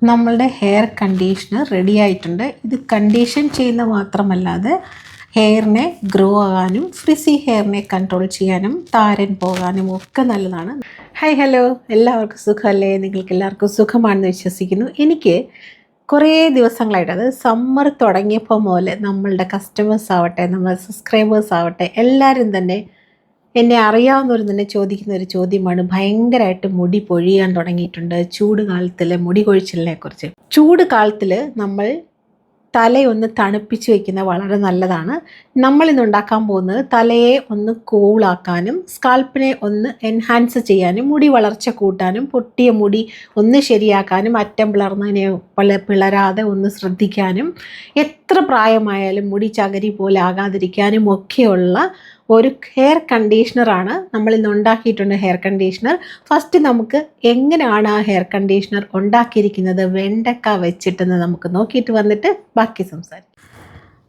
നമ്മളുടെ hair conditioner ready ആയിട്ടുണ്ട്. ഇത് കണ്ടീഷൻ ചെയ്യുന്ന മാത്രമല്ലാതെ ഹെയറിനെ ഗ്രോ ആകാനും ഫ്രിസി ഹെയറിനെ കൺട്രോൾ ചെയ്യാനും താരൻ പോകാനും ഒക്കെ നല്ലതാണ്. ഹലോ, എല്ലാവർക്കും സുഖമല്ലേ? നിങ്ങൾക്ക് എല്ലാവർക്കും സുഖമാണെന്ന് വിശ്വസിക്കുന്നു. എനിക്ക് കുറേ ദിവസങ്ങളായിട്ട്, അത് സമ്മർ തുടങ്ങിയപ്പോൾ മുതൽ നമ്മളുടെ കസ്റ്റമേഴ്സ് ആവട്ടെ, നമ്മളുടെ സബ്സ്ക്രൈബേഴ്സ് ആവട്ടെ, എല്ലാവരും തന്നെ എന്നെ അറിയാവുന്നവർ തന്നെ ചോദിക്കുന്ന ഒരു ചോദ്യമാണ്, ഭയങ്കരമായിട്ട് മുടി പൊഴിയാൻ തുടങ്ങിയിട്ടുണ്ട് ചൂട് കാലത്തിൽ മുടി കൊഴിച്ചിലിനെ കുറിച്ച്. ചൂട് കാലത്തിൽ നമ്മൾ തലയൊന്ന് തണുപ്പിച്ച് വയ്ക്കുന്നത് വളരെ നല്ലതാണ്. നമ്മളിന്ന് ഉണ്ടാക്കാൻ പോകുന്നത് തലയെ ഒന്ന് കൂളാക്കാനും സ്കാൽപ്പിനെ ഒന്ന് എൻഹാൻസ് ചെയ്യാനും മുടി വളർച്ച കൂട്ടാനും പൊട്ടിയ മുടി ഒന്ന് ശരിയാക്കാനും അറ്റം പിളർന്നതിനെ പിളരാതെ ഒന്ന് ശ്രദ്ധിക്കാനും എത്ര പ്രായമായാലും മുടി ചകരി പോലെ ആകാതിരിക്കാനും ഒക്കെയുള്ള ഒരു ഹെയർ കണ്ടീഷണറാണ് നമ്മളിന്ന് ഉണ്ടാക്കിയിട്ടുണ്ട്. ഹെയർ കണ്ടീഷണർ ഫസ്റ്റ് നമുക്ക് എങ്ങനെയാണ് ആ ഹെയർ കണ്ടീഷണർ ഉണ്ടാക്കിയിരിക്കുന്നത് വെണ്ടക്ക വെച്ചിട്ടെന്ന് നമുക്ക് നോക്കിയിട്ട് വന്നിട്ട് ബാക്കി സംസാരിക്കാം.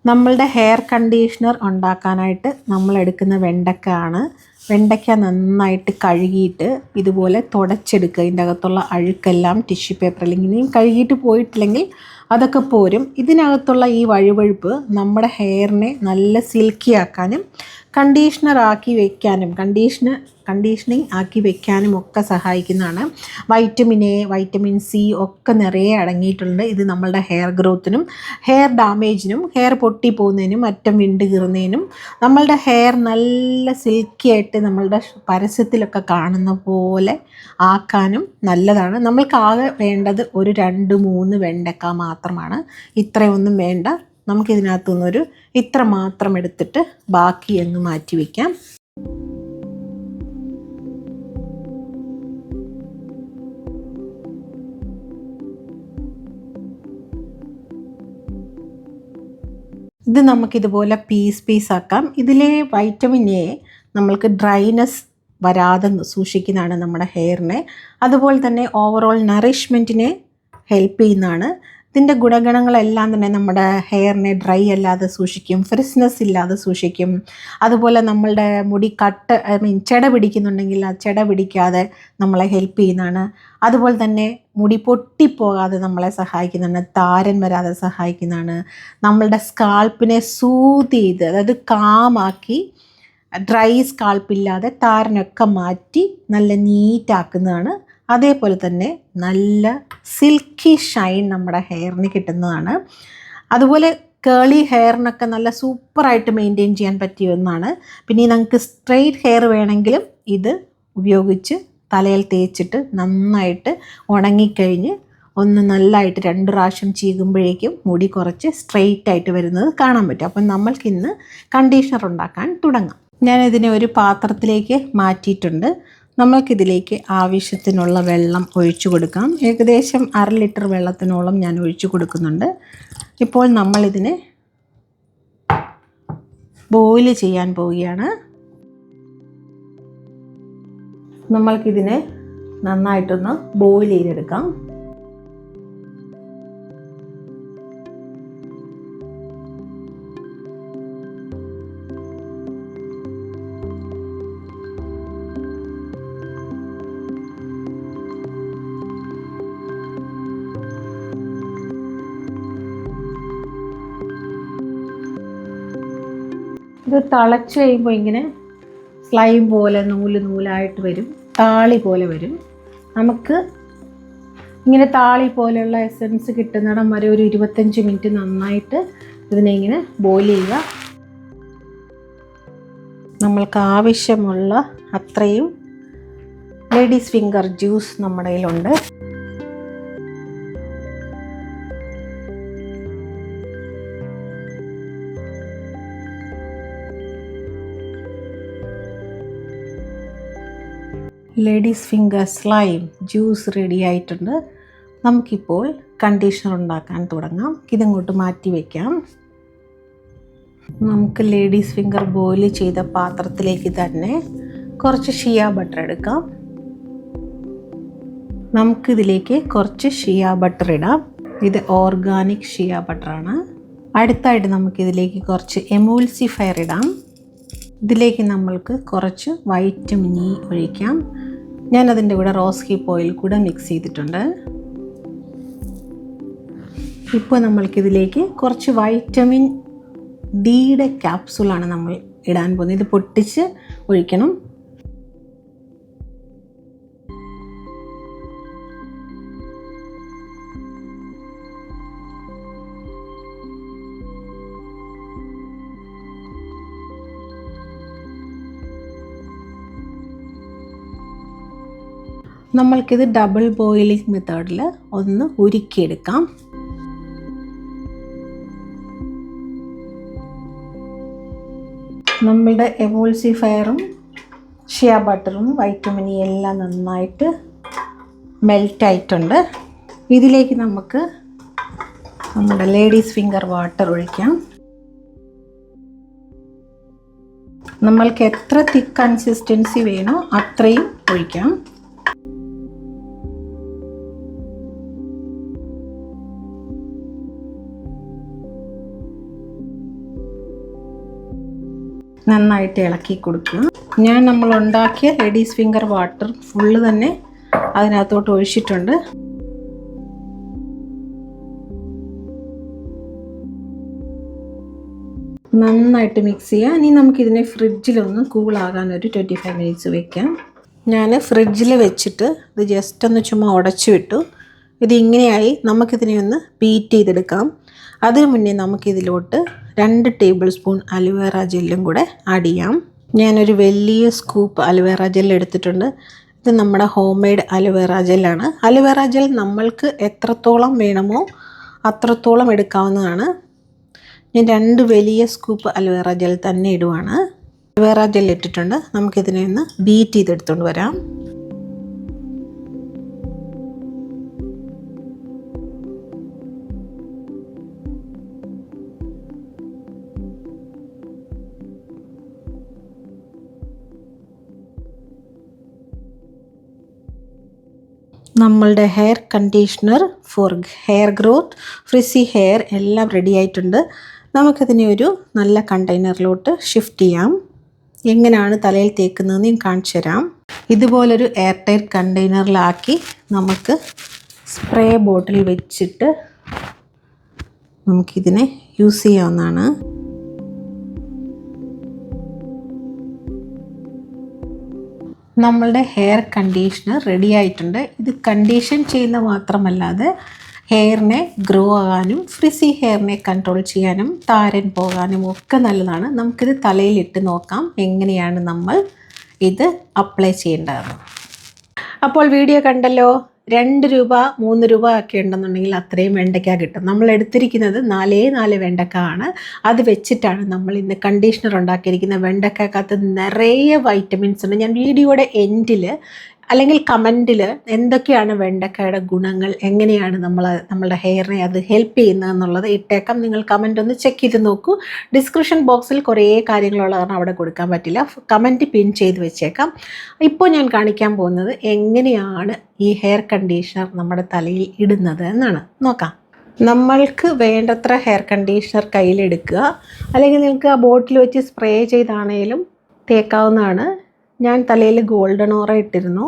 നമ്മളുടെ ഹെയർ കണ്ടീഷണർ ഉണ്ടാക്കാനായിട്ട് നമ്മൾ എടുക്കുന്ന വെണ്ടയ്ക്ക നന്നായിട്ട് കഴുകിയിട്ട് ഇതുപോലെ തുടച്ചെടുക്കുക. ഇതിൻ്റെ അകത്തുള്ള അഴുക്കെല്ലാം ടിഷ്യൂ പേപ്പറിൽ ഇങ്ങനെയും കഴുകിയിട്ട് പോയിട്ടില്ലെങ്കിൽ അതൊക്കെ പോരും. ഇതിനകത്തുള്ള ഈ വഴുവഴുപ്പ് നമ്മുടെ ഹെയറിനെ നല്ല സിൽക്കി ആക്കാനും കണ്ടീഷനിങ് ആക്കി വെക്കാനും ഒക്കെ സഹായിക്കുന്നതാണ്. വൈറ്റമിൻ എ, വൈറ്റമിൻ സി ഒക്കെ നിറയെ അടങ്ങിയിട്ടുണ്ട്. ഇത് നമ്മളുടെ ഹെയർ ഗ്രോത്തിനും ഹെയർ ഡാമേജിനും ഹെയർ പൊട്ടിപ്പോകുന്നതിനും അറ്റം വിണ്ട് കീറുന്നതിനും നമ്മളുടെ ഹെയർ നല്ല സിൽക്കി ആയിട്ട് നമ്മളുടെ പരസ്യത്തിലൊക്കെ കാണുന്ന പോലെ ആക്കാനും നല്ലതാണ്. നമ്മൾക്ക് ആകെ വേണ്ടത് ഒരു 2-3 വെണ്ടക്ക മാത്രമാണ്. ഇത്രയൊന്നും വേണ്ട. നമുക്കിതിനകത്തുനിന്നൊരു ഇത്ര മാത്രം എടുത്തിട്ട് ബാക്കി അങ്ങ് മാറ്റി വയ്ക്കാം. ഇത് നമുക്കിതുപോലെ പീസ് ആക്കാം. ഇതിലെ വൈറ്റമിൻ എ നമ്മൾക്ക് ഡ്രൈനെസ് വരാതെ സൂക്ഷിക്കുന്നതാണ് നമ്മുടെ ഹെയറിനെ. അതുപോലെ തന്നെ ഓവറോൾ നറിഷ്മെൻറ്റിനെ ഹെൽപ്പ് ചെയ്യുന്നതാണ്. ഇതിൻ്റെ ഗുണഗണങ്ങളെല്ലാം തന്നെ നമ്മുടെ ഹെയറിനെ ഡ്രൈ അല്ലാതെ സൂക്ഷിക്കും, ഫ്രിസ്നെസ് ഇല്ലാതെ സൂക്ഷിക്കും. അതുപോലെ നമ്മളുടെ മുടി ചെട പിടിക്കുന്നുണ്ടെങ്കിൽ ആ ചെട പിടിക്കാതെ നമ്മളെ ഹെൽപ്പ് ചെയ്യുന്നതാണ്. അതുപോലെ തന്നെ മുടി പൊട്ടിപ്പോകാതെ നമ്മളെ സഹായിക്കുന്നതാണ്, താരൻ വരാതെ സഹായിക്കുന്നതാണ്. നമ്മളുടെ സ്കാൽപ്പിനെ സൂത് ചെയ്ത്, അതായത് കാമാക്കി ഡ്രൈ സ്കാൽപ്പില്ലാതെ താരനൊക്കെ മാറ്റി നല്ല നീറ്റാക്കുന്നതാണ്. അതേപോലെ തന്നെ നല്ല സിൽക്കി ഷൈൻ നമ്മുടെ ഹെയറിന് കിട്ടുന്നതാണ്. അതുപോലെ കേളി ഹെയറിനൊക്കെ നല്ല സൂപ്പറായിട്ട് മെയിൻറ്റെയിൻ ചെയ്യാൻ പറ്റിയ ഒന്നാണ്. പിന്നെ നമുക്ക് സ്ട്രെയിറ്റ് ഹെയർ വേണമെങ്കിലും ഇത് ഉപയോഗിച്ച് തലയിൽ തേച്ചിട്ട് നന്നായിട്ട് ഉണങ്ങിക്കഴിഞ്ഞ് ഒന്ന് നല്ലതായിട്ട് 2 പ്രാവശ്യം ചീകുമ്പോഴേക്കും മുടി കുറച്ച് സ്ട്രെയിറ്റ് ആയിട്ട് വരുന്നത് കാണാൻ പറ്റും. അപ്പം നമ്മൾക്കിന്ന് കണ്ടീഷണർ ഉണ്ടാക്കാൻ തുടങ്ങാം. ഞാനിതിനെ ഒരു പാത്രത്തിലേക്ക് മാറ്റിയിട്ടുണ്ട്. നമ്മൾക്കിതിലേക്ക് ആവശ്യത്തിനുള്ള വെള്ളം ഒഴിച്ചു കൊടുക്കാം. ഏകദേശം 1/2 ലിറ്റർ വെള്ളത്തിനോളം ഞാൻ ഒഴിച്ചു കൊടുക്കുന്നുണ്ട്. ഇപ്പോൾ നമ്മളിതിനെ ബോയിൽ ചെയ്യാൻ പോവുകയാണ്. നമ്മൾക്കിതിനെ നന്നായിട്ടൊന്ന് ബോയിൽ ചെയ്തെടുക്കാം. ഇത് തിളച്ച് കഴിയുമ്പോൾ ഇങ്ങനെ സ്ലൈം പോലെ നൂലായിട്ട് വരും, താളി പോലെ വരും. നമുക്ക് ഇങ്ങനെ താളി പോലെയുള്ള എസൻസ് കിട്ടുന്നിടം വരെ ഒരു 25 മിനിറ്റ് നന്നായിട്ട് ഇതിനെ ഇങ്ങനെ ബോയിൽ ചെയ്യുക. നമ്മൾക്ക് ആവശ്യമുള്ള അത്രയും ലേഡീസ് ഫിംഗർ ജ്യൂസ് നമ്മുടെ കയ്യിലുണ്ട്. Ladies finger slime juice ready ആയിട്ടുണ്ട്. നമുക്കിപ്പോൾ കണ്ടീഷണർ ഉണ്ടാക്കാൻ തുടങ്ങാം. ഇതിങ്ങോട്ട് മാറ്റി വയ്ക്കാം. നമുക്ക് ലേഡീസ് ഫിംഗർ ബോയിൽ ചെയ്ത പാത്രത്തിലേക്ക് തന്നെ കുറച്ച് ഷിയ ബട്ടർ എടുക്കാം. നമുക്കിതിലേക്ക് കുറച്ച് ഷിയ ബട്ടർ ഇടാം. ഇത് ഓർഗാനിക് ഷിയ ബട്ടറാണ്. അടുത്തായിട്ട് നമുക്കിതിലേക്ക് കുറച്ച് എമൂൾസിഫയർ ഇടാം. ഇതിലേക്ക് നമ്മൾക്ക് കുറച്ച് വൈറ്റമിൻ ഇ ഒഴിക്കാം. ഞാനതിൻ്റെ കൂടെ റോസ് ഹിപ്പ് ഓയിൽ കൂടെ മിക്സ് ചെയ്തിട്ടുണ്ട്. ഇപ്പോൾ നമ്മൾക്കിതിലേക്ക് കുറച്ച് വൈറ്റമിൻ ഡിയുടെ ക്യാപ്സൂളാണ് നമ്മൾ ഇടാൻ പോകുന്നത്. ഇത് പൊട്ടിച്ച് ഒഴിക്കണം. നമ്മൾക്കിത് ഡബിൾ ബോയിലിംഗ് മെത്തേഡിൽ ഒന്ന് ഉരുക്കിയെടുക്കാം. നമ്മളുടെ എമോൾസിഫയറും ഷിയ ബട്ടറും വൈറ്റമിൻ ഇ എല്ലാം നന്നായിട്ട് മെൽറ്റായിട്ടുണ്ട്. ഇതിലേക്ക് നമുക്ക് നമ്മുടെ ലേഡീസ് ഫിംഗർ വാട്ടർ ഒഴിക്കാം. നമ്മൾക്ക് എത്ര തിക്ക് കൺസിസ്റ്റൻസി വേണോ അത്രയും ഒഴിക്കാം. നന്നായിട്ട് ഇളക്കി കൊടുക്കുക. നമ്മൾ ഉണ്ടാക്കിയ ലേഡീസ് ഫിംഗർ വാട്ടർ ഫുള്ള് തന്നെ അതിനകത്തോട്ട് ഒഴിച്ചിട്ടുണ്ട്. നന്നായിട്ട് മിക്സ് ചെയ്യുക. ഇനി നമുക്കിതിനെ ഫ്രിഡ്ജിലൊന്ന് കൂളാകാൻ ഒരു 25 മിനിറ്റ്സ് വെക്കാം. ഞാൻ ഫ്രിഡ്ജിൽ വെച്ചിട്ട് ഇത് ജസ്റ്റ് ഒന്ന് ചുമ്മാ ഉടച്ചു വിട്ടു. ഇതിങ്ങനെയായി. നമുക്കിതിനെ ഒന്ന് ബീറ്റ് ചെയ്തെടുക്കാം. അതിനു മുന്നേ നമുക്കിതിലോട്ട് 2 ടേബിൾ സ്പൂൺ അലോവേറ ജെല്ലും കൂടെ ആഡ് ചെയ്യാം. ഞാനൊരു വലിയ സ്കൂപ്പ് അലോവേറ ജെൽ എടുത്തിട്ടുണ്ട്. ഇത് നമ്മുടെ ഹോം മെയ്ഡ് അലോവേറ ജെല്ലാണ്. അലോവേറ ജെൽ നമ്മൾക്ക് എത്രത്തോളം വേണമോ അത്രത്തോളം എടുക്കാവുന്നതാണ്. ഞാൻ 2 വലിയ സ്കൂപ്പ് അലോവേറ ജെൽ തന്നെ ഇടുവാണ്. അലോവേറ ജെൽ ഇട്ടിട്ടുണ്ട്. നമുക്കിതിനെ ഒന്ന് ബീറ്റ് ചെയ്തെടുത്തുകൊണ്ട് വരാം. നമ്മളുടെ hair conditioner for hair growth, frizzy hair എല്ലാം റെഡി ആയിട്ടുണ്ട്. നമുക്കതിനെ ഒരു നല്ല കണ്ടെയ്നറിലോട്ട് ഷിഫ്റ്റ് ചെയ്യാം. എങ്ങനെയാണ് തലയിൽ തേക്കുന്നതെന്ന് ഞാൻ കാണിച്ചു തരാം. ഇതുപോലൊരു എയർ ടൈറ്റ് കണ്ടെയ്നറിലാക്കി നമുക്ക് സ്പ്രേ ബോട്ടിൽ വെച്ചിട്ട് നമുക്കിതിനെ യൂസ് ചെയ്യാവുന്നതാണ്. നമ്മളുടെ ഹെയർ കണ്ടീഷണർ റെഡി ആയിട്ടുണ്ട്. ഇത് കണ്ടീഷൻ ചെയ്യുന്ന മാത്രമല്ലാതെ ഹെയറിനെ ഗ്രോ ആകാനും ഫ്രിസി ഹെയറിനെ കൺട്രോൾ ചെയ്യാനും താരൻ പോകാനും ഒക്കെ നല്ലതാണ്. നമുക്കിത് തലയിലിട്ട് നോക്കാം എങ്ങനെയാണ് നമ്മൾ ഇത് അപ്ലൈ ചെയ്യേണ്ടതെന്ന്. അപ്പോൾ വീഡിയോ കണ്ടല്ലോ. 2 രൂപ 3 രൂപ ഒക്കെ ഉണ്ടെന്നുണ്ടെങ്കിൽ അത്രയും വെണ്ടയ്ക്ക കിട്ടും. നമ്മൾ എടുത്തിരിക്കുന്നത് 4 വെണ്ടക്ക ആണ്. അത് വെച്ചിട്ടാണ് നമ്മൾ ഇന്ന് കണ്ടീഷണർ ഉണ്ടാക്കിയിരിക്കുന്നത്. വെണ്ടക്കകത്ത് നിറയെ വൈറ്റമിൻസ് ഉണ്ട്. ഞാൻ വീഡിയോയുടെ എൻഡിൽ അല്ലെങ്കിൽ കമൻറ്റിൽ എന്തൊക്കെയാണ് വെണ്ടക്കയുടെ ഗുണങ്ങൾ, എങ്ങനെയാണ് നമ്മളുടെ ഹെയറിനെ അത് ഹെൽപ്പ് ചെയ്യുന്നതെന്നുള്ളത് ഇട്ടേക്കാം. നിങ്ങൾ കമൻറ്റ് ഒന്ന് ചെക്ക് ചെയ്ത് നോക്കൂ. ഡിസ്ക്രിപ്ഷൻ ബോക്സിൽ കുറേ കാര്യങ്ങളുള്ള കാരണം അവിടെ കൊടുക്കാൻ പറ്റില്ല. കമൻറ്റ് പിൻ ചെയ്ത് വെച്ചേക്കാം. ഇപ്പോൾ ഞാൻ കാണിക്കാൻ പോകുന്നത് എങ്ങനെയാണ് ഈ ഹെയർ കണ്ടീഷണർ നമ്മുടെ തലയിൽ ഇടുന്നത് എന്നാണ്. നോക്കാം. നമ്മൾക്ക് വേണ്ടത്ര ഹെയർ കണ്ടീഷണർ കയ്യിലെടുക്കുക. അല്ലെങ്കിൽ നിങ്ങൾക്ക് ആ ബോട്ടിൽ വെച്ച് സ്പ്രേ ചെയ്താണേലും തേക്കാവുന്നതാണ്. ഞാൻ തലയിൽ ഗോൾഡൻ ഓറ ഇട്ടിരുന്നു.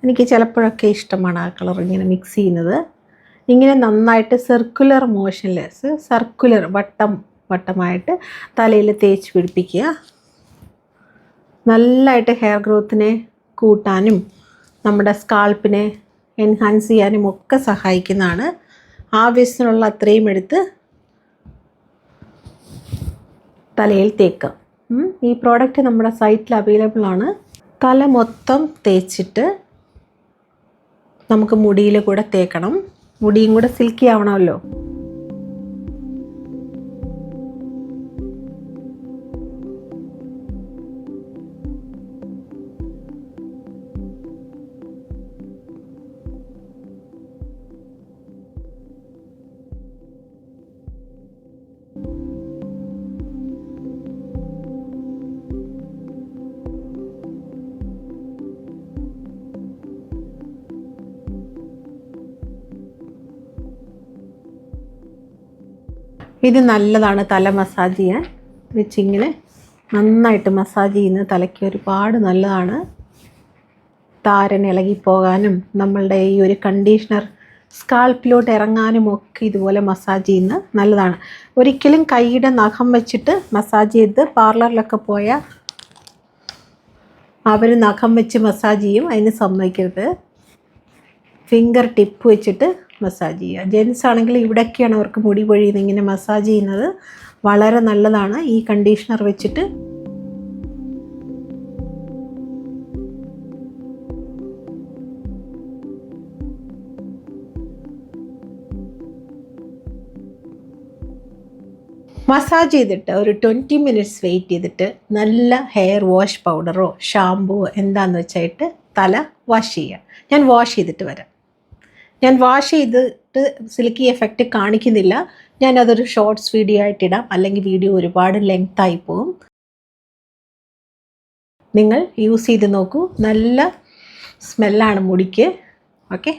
എനിക്ക് ചിലപ്പോഴൊക്കെ ഇഷ്ടമാണ് ആ കളർ ഇങ്ങനെ മിക്സ് ചെയ്യുന്നത്. ഇങ്ങനെ നന്നായിട്ട് സർക്കുലർ മോഷനിൽ സർക്കുലർ വട്ടമായിട്ട് തലയിൽ തേച്ച് പിടിപ്പിക്കുക. നല്ലതായിട്ട് ഹെയർ ഗ്രോത്തിനെ കൂട്ടാനും നമ്മുടെ സ്കാൾപ്പിനെ എൻഹാൻസ് ചെയ്യാനും ഒക്കെ സഹായിക്കുന്നതാണ്. ആവശ്യത്തിനുള്ള അത്രയും എടുത്ത് തലയിൽ തേക്കുക. ഈ പ്രോഡക്റ്റ് നമ്മുടെ സൈറ്റിൽ അവൈലബിൾ ആണ്. തല മൊത്തം തേച്ചിട്ട് നമുക്ക് മുടിയിൽ കൂടെ തേക്കണം. മുടിയും കൂടെ സിൽക്കി ആവണമല്ലോ. ഇത് നല്ലതാണ് തല മസാജ് ചെയ്യാൻ. വെച്ചിങ്ങനെ നന്നായിട്ട് മസാജ് ചെയ്യുന്നത് തലയ്ക്ക് ഒരുപാട് നല്ലതാണ്. താരൻ ഇളകിപ്പോകാനും നമ്മളുടെ ഈ ഒരു കണ്ടീഷണർ സ്കാൽപ്പിലോട്ട് ഇറങ്ങാനും ഒക്കെ ഇതുപോലെ മസാജ് ചെയ്യുന്നത് നല്ലതാണ്. ഒരിക്കലും കൈയുടെ നഖം വെച്ചിട്ട് മസാജ് ചെയ്ത് പാർലറിലൊക്കെ പോയാൽ അവർ നഖം വെച്ച് മസാജ് ചെയ്യും, അതിന് സമ്മതിക്കരുത്. ഫിംഗർ ടിപ്പ് വെച്ചിട്ട് മസാജ് ചെയ്യുക. ജെൻസ് ആണെങ്കിൽ ഇവിടെയൊക്കെയാണ് അവർക്ക് മുടി പൊഴിയുന്നത്, ഇങ്ങനെ മസാജ് ചെയ്യുന്നത് വളരെ നല്ലതാണ് ഈ കണ്ടീഷണർ വെച്ചിട്ട്. മസാജ് ചെയ്തിട്ട് ഒരു 20 മിനിറ്റ്സ് വെയിറ്റ് ചെയ്തിട്ട് നല്ല ഹെയർ വാഷ് പൗഡറോ ഷാമ്പുവോ എന്താണെന്ന് വെച്ചായിട്ട് തല വാഷ് ചെയ്യുക. ഞാൻ വാഷ് ചെയ്തിട്ട് വരാം. ഞാൻ വാഷ് ചെയ്തിട്ട് സിൽക്കി എഫക്റ്റ് കാണിക്കുന്നില്ല. ഞാനതൊരു ഷോർട്ട്സ് വീഡിയോ ആയിട്ടിടാം, അല്ലെങ്കിൽ വീഡിയോ ഒരുപാട് ലെങ്തായി പോകും. നിങ്ങൾ യൂസ് ചെയ്ത് നോക്കൂ, നല്ല സ്മെല്ലാണ് മുടിക്ക്. ഓക്കെ.